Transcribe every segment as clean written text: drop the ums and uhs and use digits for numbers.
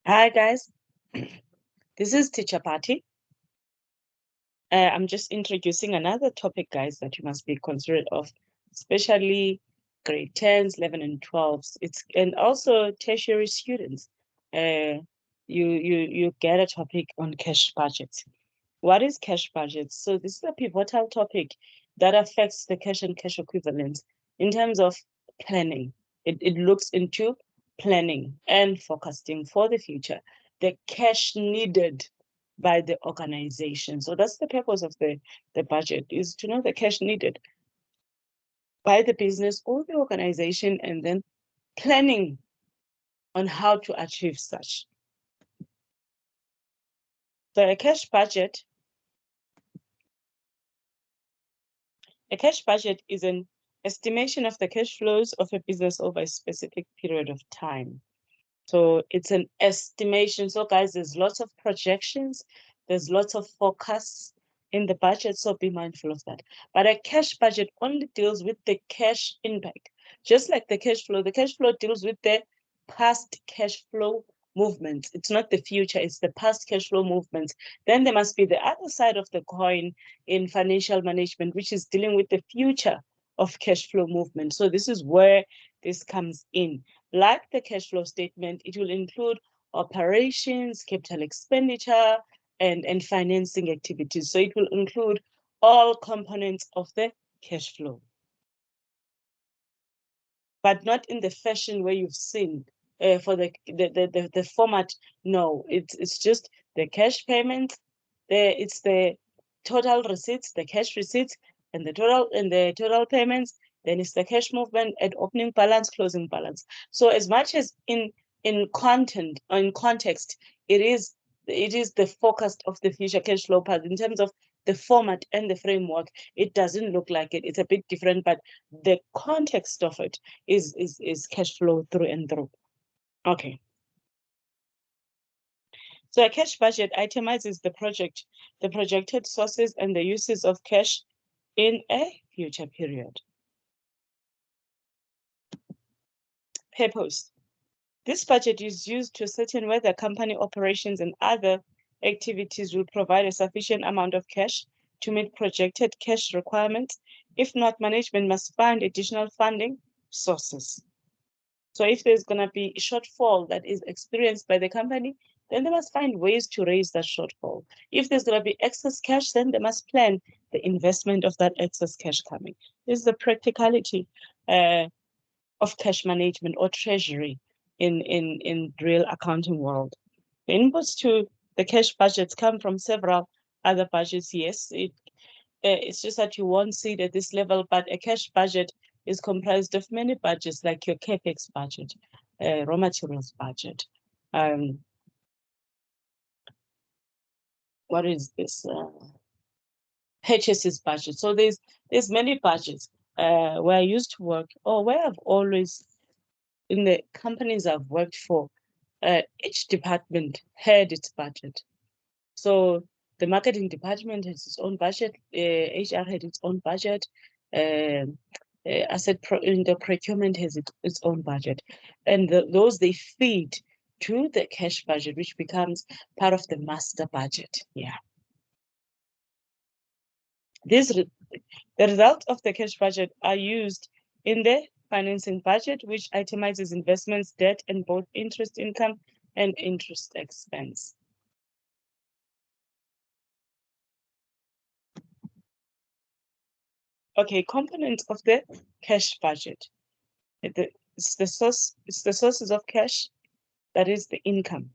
Hi guys, this is Teacher Party. I'm just introducing another topic, guys, that you must be considerate of, especially grade 10s, 11, and 12s. And also tertiary students. Uh, you get a topic on cash budgets. What is cash budgets? So this is a pivotal topic that affects the cash and cash equivalents in terms of planning. It looks into planning and forecasting for the future, the cash needed by the organization. So that's the purpose of the budget, is to know the cash needed by the business or the organization, and then planning on how to achieve such. So a cash budget is an estimation of the cash flows of a business over a specific period of time. So it's an estimation. So guys, there's lots of projections, there's lots of forecasts in the budget, so be mindful of that. But a cash budget only deals with the cash impact. Just like the cash flow deals with the past cash flow movements. It's not the future, it's the past cash flow movements. Then there must be the other side of the coin in financial management, which is dealing with the future of cash flow movement. So this is where this comes in. Like the cash flow statement, it will include operations, capital expenditure, and financing activities. So it will include all components of the cash flow, but not in the fashion where you've seen for the format. No, it's just the cash payment. It's the total receipts, the cash receipts, and the total payments. Then it's the cash movement at opening balance, closing balance. So as much as in content or in context, it is the focus of the future cash flow part in terms of the format and the framework. It doesn't look like it. It's a bit different, but the context of it is cash flow through and through. Okay. So a cash budget itemizes the projected sources and the uses of cash in a future period. Purpose. This budget is used to ascertain whether company operations and other activities will provide a sufficient amount of cash to meet projected cash requirements. If not, management must find additional funding sources. So if there's going to be a shortfall that is experienced by the company, then they must find ways to raise that shortfall. If there's going to be excess cash, then they must plan the investment of that excess cash coming. This is the practicality of cash management or treasury in real accounting world. The inputs to the cash budgets come from several other budgets. Yes, it's just that you won't see it at this level, but a cash budget is comprised of many budgets, like your CapEx budget, raw materials budget. What is this? Purchases budget. So there's many budgets where I used to work, or where I've always, in the companies I've worked for, each department had its budget. So the marketing department has its own budget, HR had its own budget, in the procurement has its own budget, and those they feed to the cash budget, which becomes part of the master budget. Yeah, the results of the cash budget are used in the financing budget, which itemizes investments, debt, and both interest income and interest expense. Okay, components of the cash budget. It's the sources of cash, that is the income.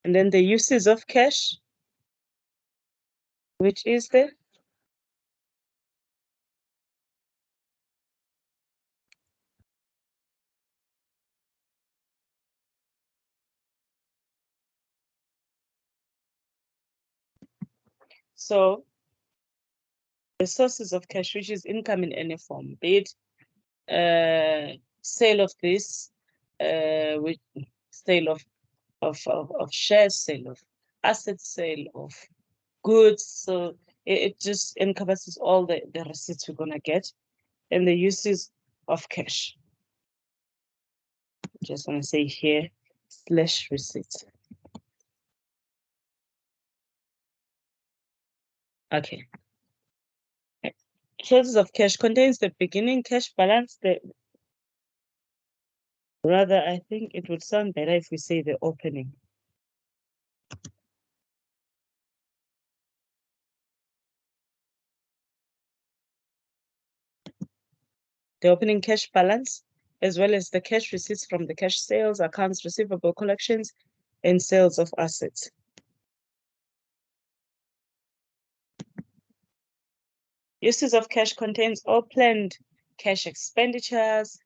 And then the uses of cash, which is the so the sources of cash, which is income in any form, be it sale of this, which sale of shares, sale of assets, sale of goods. So it just encompasses all the receipts we're gonna get and the uses of cash. Just want to say here /receipts. Okay. Sources of cash contains the beginning cash balance. Rather, I think it would sound better if we say the opening. The opening cash balance, as well as the cash receipts from the cash sales, accounts receivable collections, and sales of assets. Uses of cash contains all planned cash expenditures,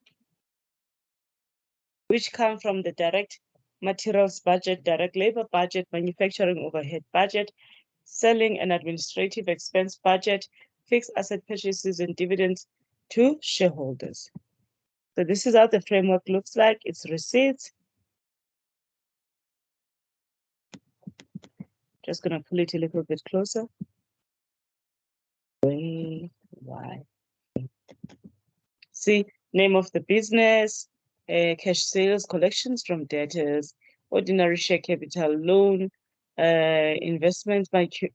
which come from the direct materials budget, direct labor budget, manufacturing overhead budget, selling and administrative expense budget, fixed asset purchases, and dividends to shareholders. So this is how the framework looks like. It's receipts. Just gonna pull it a little bit closer. Why? See, name of the business, cash sales, collections from debtors, ordinary share capital loan, investments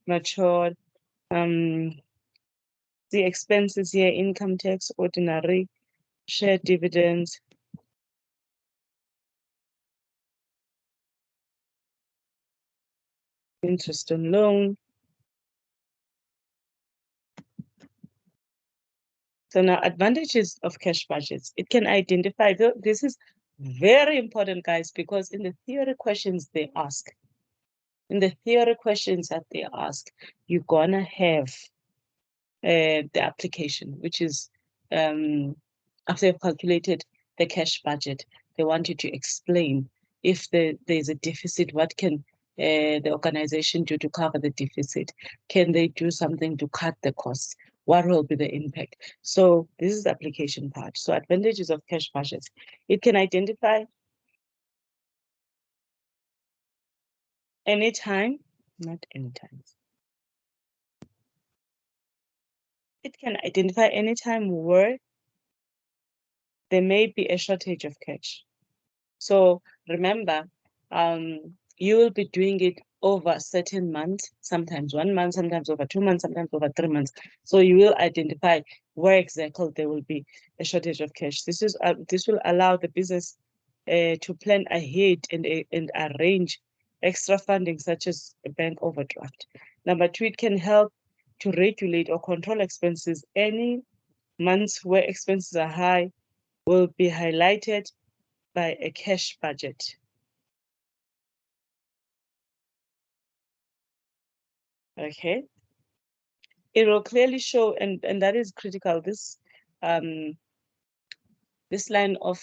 matured, the expenses here, income tax, ordinary share dividends, interest on loan. So now advantages of cash budgets. It can identify, this is very important, guys, because in the theory questions they ask, you're gonna have the application, which is after you've calculated the cash budget, they want you to explain if there's a deficit, what can the organization do to cover the deficit? Can they do something to cut the costs? What will be the impact? So this is the application part. So advantages of cash budgets. It can identify anytime, not anytime. It can identify anytime where there may be a shortage of cash. So remember, you will be doing it over a certain month, sometimes 1 month, sometimes over 2 months, sometimes over 3 months. So you will identify where exactly there will be a shortage of cash. This will allow the business to plan ahead and arrange extra funding, such as a bank overdraft. Number 2, it can help to regulate or control expenses. Any months where expenses are high will be highlighted by a cash budget. Okay. It will clearly show, and that is critical. This this line of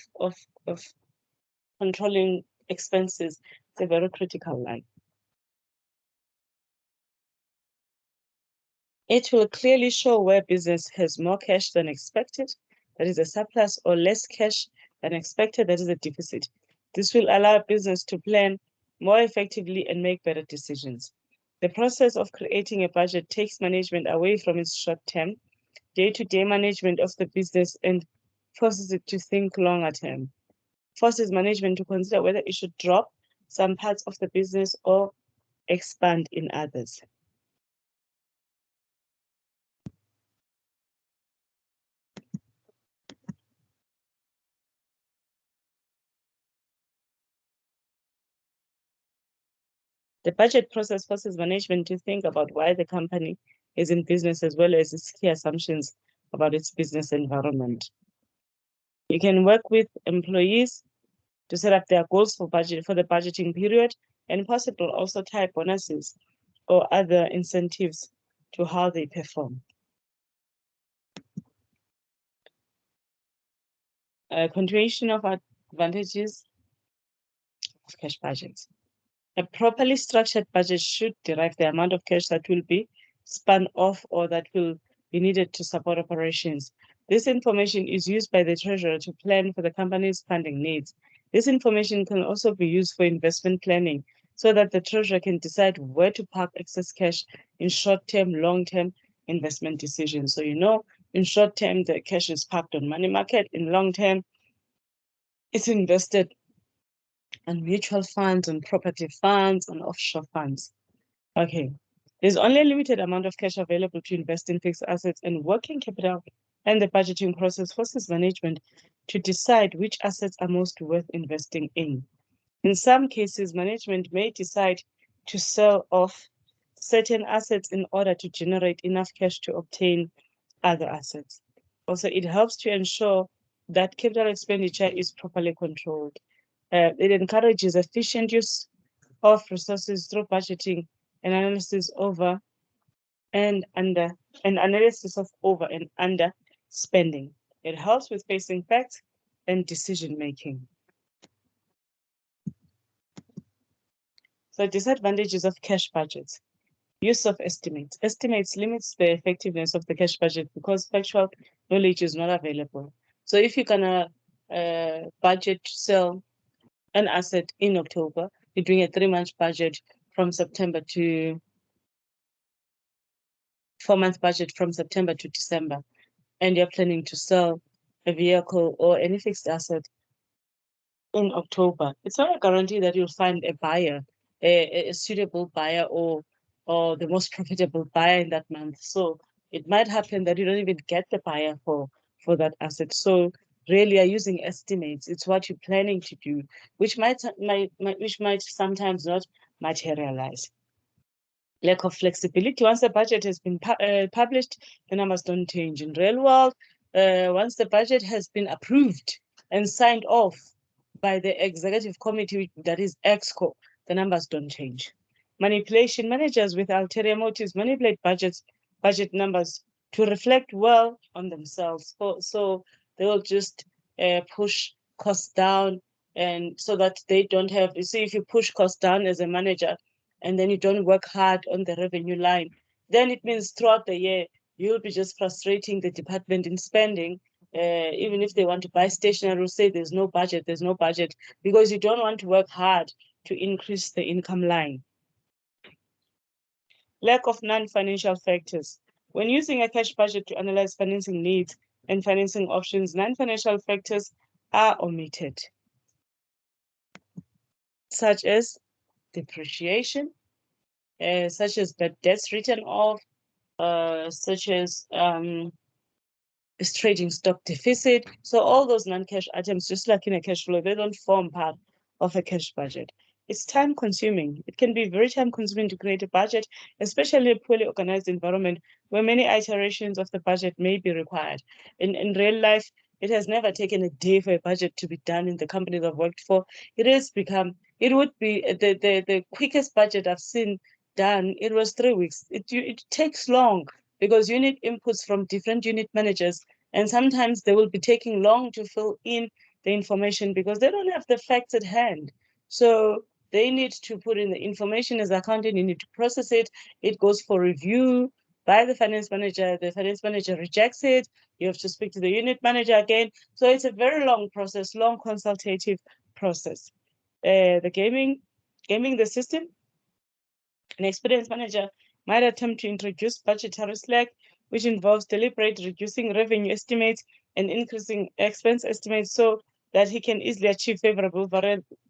controlling expenses is a very critical line. It will clearly show where business has more cash than expected, that is a surplus, or less cash than expected, that is a deficit. This will allow business to plan more effectively and make better decisions. The process of creating a budget takes management away from its short-term, day-to-day management of the business and forces it to think longer term. Forces management to consider whether it should drop some parts of the business or expand in others. The budget process forces management to think about why the company is in business, as well as its key assumptions about its business environment. You can work with employees to set up their goals for the budgeting period, and possible also tie bonuses or other incentives to how they perform. Continuation of advantages of cash budgets. A properly structured budget should derive the amount of cash that will be spun off or that will be needed to support operations. This information is used by the treasurer to plan for the company's funding needs. This information can also be used for investment planning, so that the treasurer can decide where to park excess cash in short-term, long-term investment decisions. So, in short-term, the cash is parked on money market. In long-term, it's invested on mutual funds, on property funds, on offshore funds. Okay. There's only a limited amount of cash available to invest in fixed assets and working capital, and the budgeting process forces management to decide which assets are most worth investing in. In some cases, management may decide to sell off certain assets in order to generate enough cash to obtain other assets. Also, it helps to ensure that capital expenditure is properly controlled. It encourages efficient use of resources through budgeting and analysis over and under and analysis of over and under spending. It helps with facing facts and decision making. So disadvantages of cash budgets. Use of estimates. Estimates limits the effectiveness of the cash budget because factual knowledge is not available. So if you're gonna budget to sell an asset in October, you're doing a 3-month budget from September to 4-month budget from September to December, and you're planning to sell a vehicle or any fixed asset in October, it's not a guarantee that you'll find a buyer, a suitable buyer or the most profitable buyer in that month. So it might happen that you don't even get the buyer for that asset. So really you're using estimates. It's what you're planning to do, which might sometimes not materialize. Lack of flexibility. Once the budget has been published, the numbers don't change. In real world, once the budget has been approved and signed off by the executive committee, that is EXCO, the numbers don't change. Manipulation. Managers with ulterior motives manipulate budget numbers to reflect well on themselves. So they will just push costs down, and so that they don't have, you see, if you push costs down as a manager and then you don't work hard on the revenue line, then it means throughout the year, you'll be just frustrating the department in spending. Even if they want to buy stationery, will say there's no budget, because you don't want to work hard to increase the income line. Lack of non-financial factors. When using a cash budget to analyze financing needs and financing options, non-financial factors are omitted, such as depreciation, such as bad debts written off, such as trading stock deficit. So all those non-cash items, just like in a cash flow, they don't form part of a cash budget. It's time consuming. It can be very time consuming to create a budget, especially in a poorly organized environment where many iterations of the budget may be required. In real life, it has never taken a day for a budget to be done in the companies I've worked for. It would be the quickest budget I've seen done. It was 3 weeks. It takes long because you need inputs from different unit managers, and sometimes they will be taking long to fill in the information because they don't have the facts at hand. So they need to put in the information as accountant, you need to process it, it goes for review by the finance manager rejects it, you have to speak to the unit manager again. So it's a very long process, long consultative process. The gaming the system. An experienced manager might attempt to introduce budgetary slack, which involves deliberate reducing revenue estimates and increasing expense estimates so that he can easily achieve favorable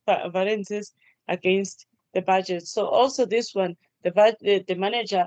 variances against the budget. So also this one, the manager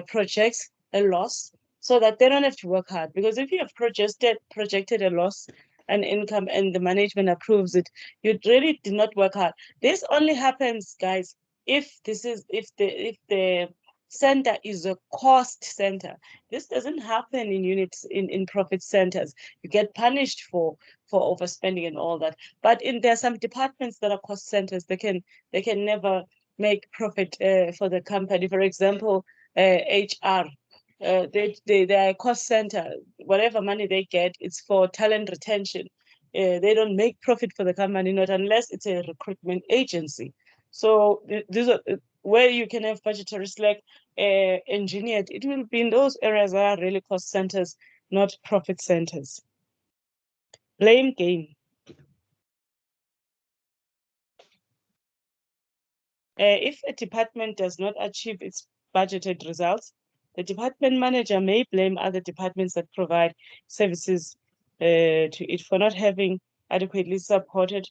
projects a loss so that they don't have to work hard. Because if you have projected a loss and income and the management approves it, you really did not work hard. This only happens, guys, if the center is a cost center. This doesn't happen in units in profit centers. You get punished for overspending and all that. But there are some departments that are cost centers. They can never make profit for the company. For example, HR. They are a cost center. Whatever money they get, it's for talent retention. They don't make profit for the company, not unless it's a recruitment agency. So these are where you can have budgetary slack engineered. It will be in those areas that are really cost centers, not profit centers. Blame game. If a department does not achieve its budgeted results, the department manager may blame other departments that provide services to it for not having adequately supported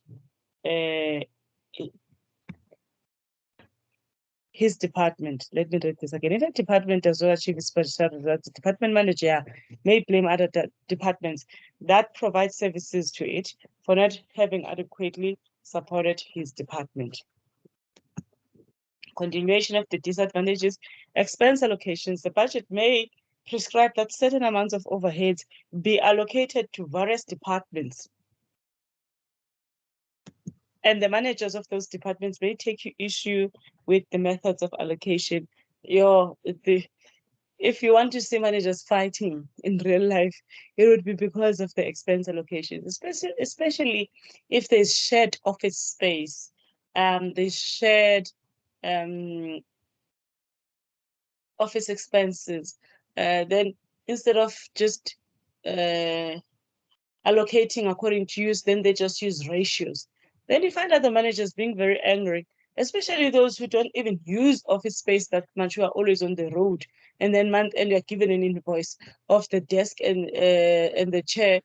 his department. Let me read this again. If a department does not achieve its budgeted results, the department manager may blame other departments that provide services to it for not having adequately supported his department. Continuation of the disadvantages, expense allocations. The budget may prescribe that certain amounts of overheads be allocated to various departments. And the managers of those departments may take issue with the methods of allocation. If you want to see managers fighting in real life, it would be because of the expense allocations, especially if there's shared office space, there's shared office expenses, then instead of just allocating according to use, then they just use ratios. Then you find other managers being very angry, especially those who don't even use office space that much, who are always on the road, and then you're given an invoice of the desk and the chair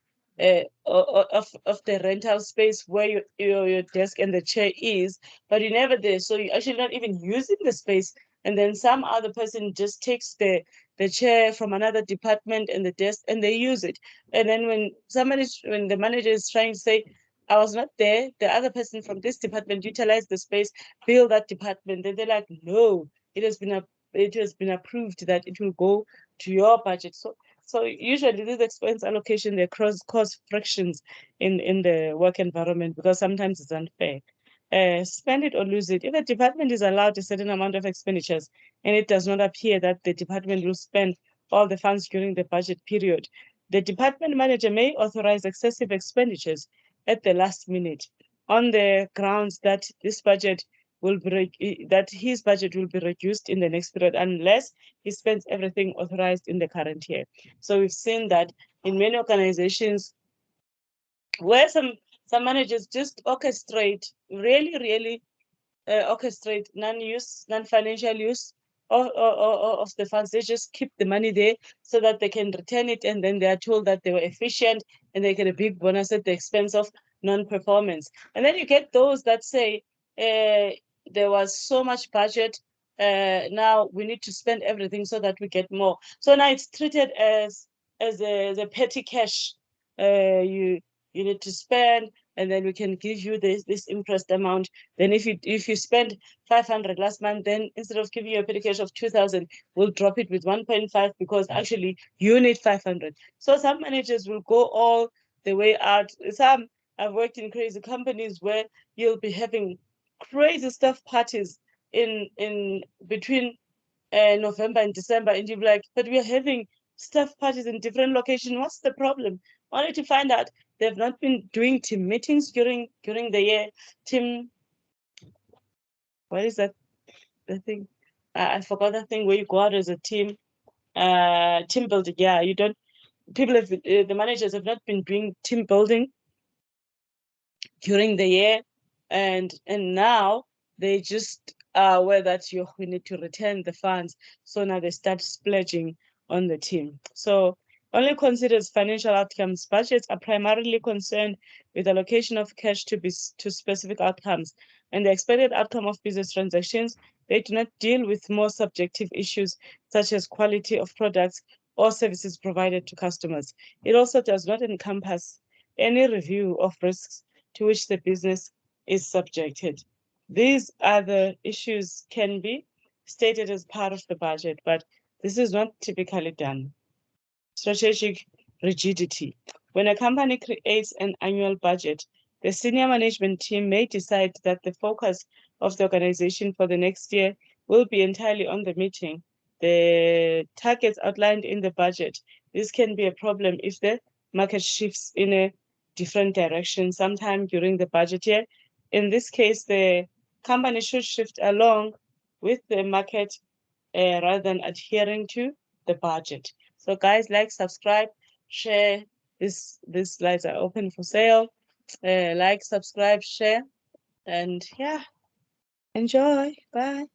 of the rental space where your desk and the chair is, but you're never there. So you're actually not even using the space. And then some other person just takes the chair from another department and the desk and they use it. And then when the manager is trying to say, I was not there, the other person from this department utilized the space, build that department, then they're like, no, it has been approved that it will go to your budget. So usually these expense allocation, they cause frictions in the work environment because sometimes it's unfair. Spend it or lose it. If a department is allowed a certain amount of expenditures and it does not appear that the department will spend all the funds during the budget period, the department manager may authorize excessive expenditures at the last minute on the grounds that his budget will be reduced in the next period unless he spends everything authorized in the current year. So we've seen that in many organizations where some managers just really orchestrate non-financial use of the funds. They just keep the money there so that they can return it, and then they are told that they were efficient and they get a big bonus at the expense of non-performance. And then you get those that say there was so much budget, now we need to spend everything so that we get more. So now it's treated as a petty cash. You need to spend, and then we can give you this interest amount. Then if you spend 500 last month, then instead of giving you a petty cash of 2,000, we'll drop it with 1.5 because actually you need 500. So some managers will go all the way out. Some I've worked in crazy companies where you'll be having crazy stuff parties in between November and December, and you'll be like, but we're having staff parties in different locations. What's the problem? Only to find out they've not been doing team meetings during the year. What is that? The thing? I forgot that thing where you go out as a team. Team building. Yeah, you don't. People have the managers have not been doing team building during the year, and now they just are aware that we need to return the funds. So now they start splurging on the team. So only considers financial outcomes. Budgets are primarily concerned with allocation of cash to specific outcomes and the expected outcome of business transactions. They do not deal with more subjective issues such as quality of products or services provided to customers. It also does not encompass any review of risks to which the business is subjected. These other issues can be stated as part of the budget, but this is not typically done. Strategic rigidity. When a company creates an annual budget, the senior management team may decide that the focus of the organization for the next year will be entirely on the meeting the targets outlined in the budget. This can be a problem if the market shifts in a different direction sometime during the budget year. In this case, the company should shift along with the market rather than adhering to the budget. So guys, like, subscribe, share. These slides are open for sale. Like, subscribe, share, and yeah. Enjoy. Bye.